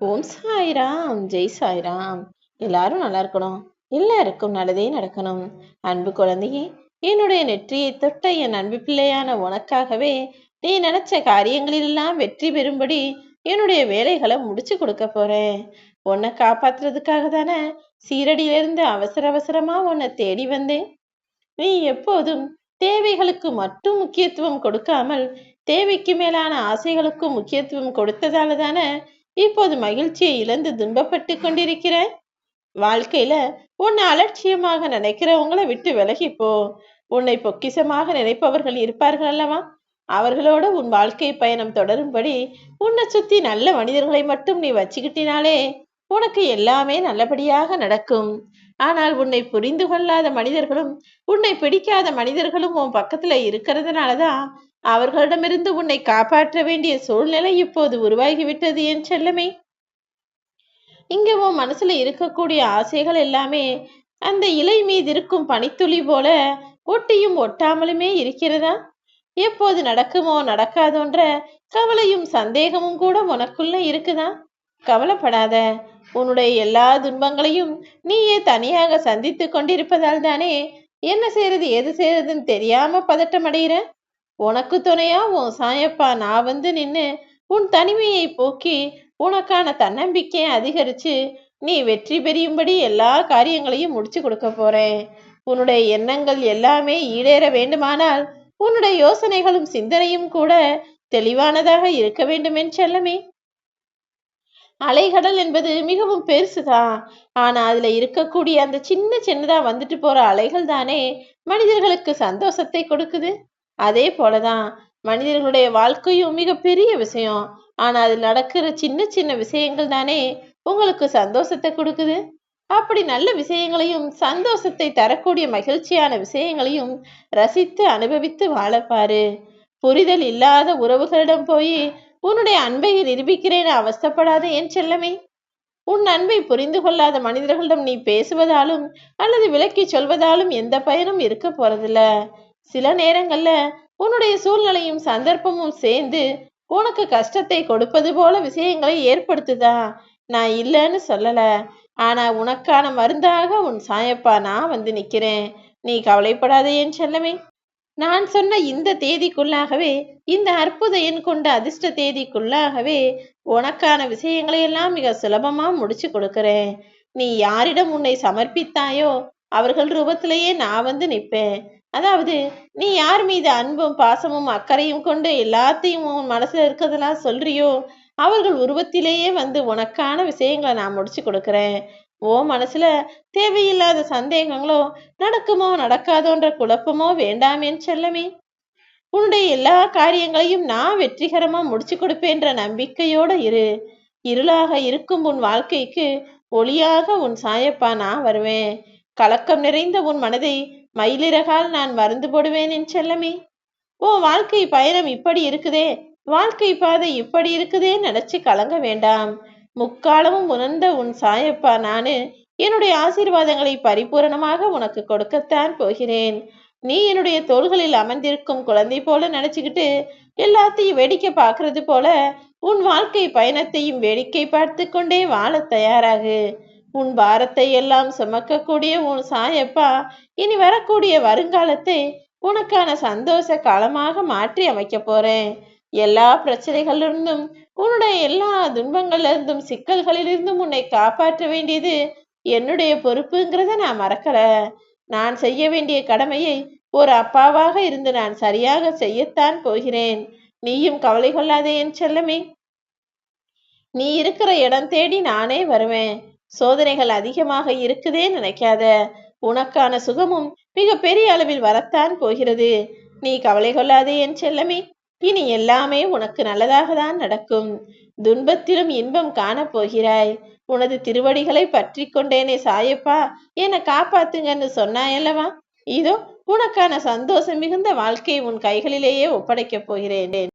ஓம் சாய்ராம், ஜெய் சாய்ராம். எல்லாரும் நல்லா இருக்கணும். எல்லாருக்கும் நல்லதே நடக்கணும். அன்பு குழந்தையே, என்னுடைய நெற்றியை தொட்ட என் அன்பு பிள்ளையான உனக்காகவே நீ நினைச்ச காரியங்களிலெல்லாம் வெற்றி பெறும்படி என்னுடைய வேலைகளை முடிச்சு கொடுக்க போறேன். உன்னை காப்பாத்துறதுக்காக தானே சீரடியிலிருந்து அவசர அவசரமா உன்னை தேடி வந்தேன். நீ எப்போதும் தேவைகளுக்கு மட்டும் முக்கியத்துவம் கொடுக்காமல் தேவைக்கு மேலான ஆசைகளுக்கும் முக்கியத்துவம் கொடுத்ததால தானே இப்போது மகிழ்ச்சியை இழந்து துன்பப்பட்டு கொண்டிருக்கிறாய். வாழ்க்கையில உன்னை அலட்சியமாக நினைக்கிறவங்களை விட்டு விலகிப்போ. உன்னை பொக்கிசமாக நினைப்பவர்கள் இருப்பார்கள் அல்லவா? அவர்களோட உன் வாழ்க்கை பயணம் தொடரும்படி உன்னை சுத்தி நல்ல மனிதர்களை மட்டும் நீ வச்சுக்கிட்டினாலே உனக்கு எல்லாமே நல்லபடியாக நடக்கும். ஆனால் உன்னை புரிந்து கொள்ளாத மனிதர்களும் உன்னை பிடிக்காத மனிதர்களும் உன் பக்கத்துல இருக்கிறதுனாலதான் அவர்களிடமிருந்து உன்னை காப்பாற்ற வேண்டிய சூழ்நிலை இப்போது உருவாகிவிட்டது என் செல்லமே. இங்க உன் மனசுல இருக்கக்கூடிய ஆசைகள் எல்லாமே அந்த இலை மீது இருக்கும் பனித்துளி போல ஒட்டியும் ஒட்டாமலுமே இருக்கிறதா? எப்போது நடக்குமோ நடக்காதோன்ற கவலையும் சந்தேகமும் கூட உனக்குள்ள இருக்குதா? கவலைப்படாத. உன்னுடைய எல்லா துன்பங்களையும் நீயே தனியாக சந்தித்து கொண்டிருப்பதால் தானே என்ன செய்யறது எது செய்யறதுன்னு தெரியாம பதட்டம் அடைகிற. உனக்கு துணையா உன் சாயப்பா நான் வந்து நின்று உன் தனிமையை போக்கி உனக்கான தன்னம்பிக்கையை அதிகரிச்சு நீ வெற்றி பெறியும்படி எல்லா காரியங்களையும் முடிச்சு கொடுக்க போறேன். உன்னுடைய எண்ணங்கள் எல்லாமே ஈடேற வேண்டுமானால் உன்னுடைய யோசனைகளும் சிந்தனையும் கூட தெளிவானதாக இருக்க வேண்டும் என் செல்லமே. அலைகடல் என்பது மிகவும் பெருசுதான். ஆனா அதுல இருக்கக்கூடிய அந்த சின்னதா வந்துட்டு போற அலைகள் தானே மனிதர்களுக்கு சந்தோஷத்தை கொடுக்குது. அதே போலதான் மனிதர்களுடைய வாழ்க்கையும் மிக பெரிய விஷயம். ஆனா அது நடக்கிற சின்ன விஷயங்கள் தானே உங்களுக்கு சந்தோஷத்தை கொடுக்குது. அப்படி நல்ல விஷயங்களையும் சந்தோஷத்தை தரக்கூடிய மகிழ்ச்சியான விஷயங்களையும் ரசித்து அனுபவித்து வாழப்பாரு. புரிதல் இல்லாத உறவுகளிடம் போய் உன்னுடைய அன்பை நிரூபிக்கிறேன் அவஸ்தப்படாத என் செல்லமே. உன் அன்பை புரிந்து கொள்ளாத மனிதர்களிடம் நீ பேசுவதாலும் அல்லது விளக்கி சொல்வதாலும் எந்த பயனும் இருக்க போறதில்ல. சில நேரங்கள்ல உன்னுடைய சூழ்நிலையும் சந்தர்ப்பமும் சேர்ந்து உனக்கு கஷ்டத்தை கொடுப்பது போல விஷயங்களை ஏற்படுத்துதா? நான் இல்லைன்னு சொல்லல. ஆனா உனக்கான மருந்தாக உன் சாயப்பா நான் வந்து நிக்கிறேன். நீ கவலைப்படாத என் செல்லமே. நான் சொன்ன இந்த தேதிக்குள்ளாகவே, இந்த அற்புத எண் கொண்ட அதிர்ஷ்ட தேதிக்குள்ளாகவே உனக்கான விஷயங்களை எல்லாம் மிக சுலபமா முடிச்சு கொடுக்கிறேன். நீ யாரிடம் உன்னை சமர்ப்பித்தாயோ அவர்கள் ரூபத்திலேயே நான் வந்து நிற்பேன். அதாவது நீ யார் மீது அன்பும் பாசமும் அக்கறையும் கொண்டு எல்லாத்தையும் உன் மனசுல இருக்கிறதெல்லாம் சொல்றியோ அவர்கள் உருவத்திலேயே வந்து உனக்கான விஷயங்களை நான் முடிச்சு கொடுக்கிறேன். ஓ மனசுல தேவையில்லாத சந்தேகங்களோ நடக்குமோ நடக்காதோன்ற குழப்பமோ வேண்டாமேன் செல்லமே. உன்னுடைய எல்லா காரியங்களையும் நான் வெற்றிகரமா முடிச்சு கொடுப்பேன்ற நம்பிக்கையோட இரு. இருளாக இருக்கும் உன் வாழ்க்கைக்கு ஒளியாக உன் சாயப்பா நான் வருவேன். கலக்கம் நிறைந்த உன் மனதை மயிலிறகால் நான் மருந்து போடுவேன் என் செல்லமே. ஓ வாழ்க்கை பயணம் இப்படி இருக்குதே, வாழ்க்கை பாதை இப்படி இருக்குதே நினைச்சு கலங்க வேண்டாம். முக்காலமும் உணர்ந்த உன் சாயப்பா நானு என்னுடைய ஆசீர்வாதங்களை பரிபூரணமாக உனக்கு கொடுக்கத்தான் போகிறேன். நீ என்னுடைய தோள்களில் அமர்ந்திருக்கும் குழந்தை போல நினைச்சுக்கிட்டு எல்லாத்தையும் வேடிக்கை பார்க்கறது போல உன் வாழ்க்கை பயணத்தையும் வேடிக்கை பார்த்து கொண்டே வாழ தயாராகு. உன் பாரத்தை எல்லாம் சுமக்கக்கூடிய உன் சாயப்பா இனி வரக்கூடிய வருங்காலத்தை உனக்கான சந்தோஷ காலமாக மாற்றி அமைக்க போறேன். எல்லா பிரச்சனைகளிலிருந்தும் உன்னுடைய எல்லா துன்பங்களிலிருந்தும் சிக்கல்களிலிருந்தும் உன்னை காப்பாற்ற வேண்டியது என்னுடைய பொறுப்புங்கிறத நான் மறக்கல. நான் செய்ய வேண்டிய கடமையை ஒரு அப்பாவாக இருந்து நான் சரியாக செய்யத்தான் போகிறேன். நீயும் கவலை கொள்ளாதே என் செல்லமே. நீ இருக்கிற இடம் தேடி நானே வருவேன். சோதனைகள் அதிகமாக இருக்குதே நினைக்காத. உனக்கான சுகமும் மிக பெரிய அளவில் வரத்தான் போகிறது. நீ கவலை கொள்ளாதே என் செல்லமே. இனி எல்லாமே உனக்கு நல்லதாக தான் நடக்கும். துன்பத்திலும் இன்பம் காணப் போகிறாய். உனது திருவடிகளை பற்றி கொண்டேனே சாயப்பா என்னை காப்பாத்துங்கன்னு சொன்னாயல்லவா? இதோ உனக்கான சந்தோஷம் மிகுந்த வாழ்க்கையை உன் கைகளிலேயே ஒப்படைக்கப் போகிறேன்.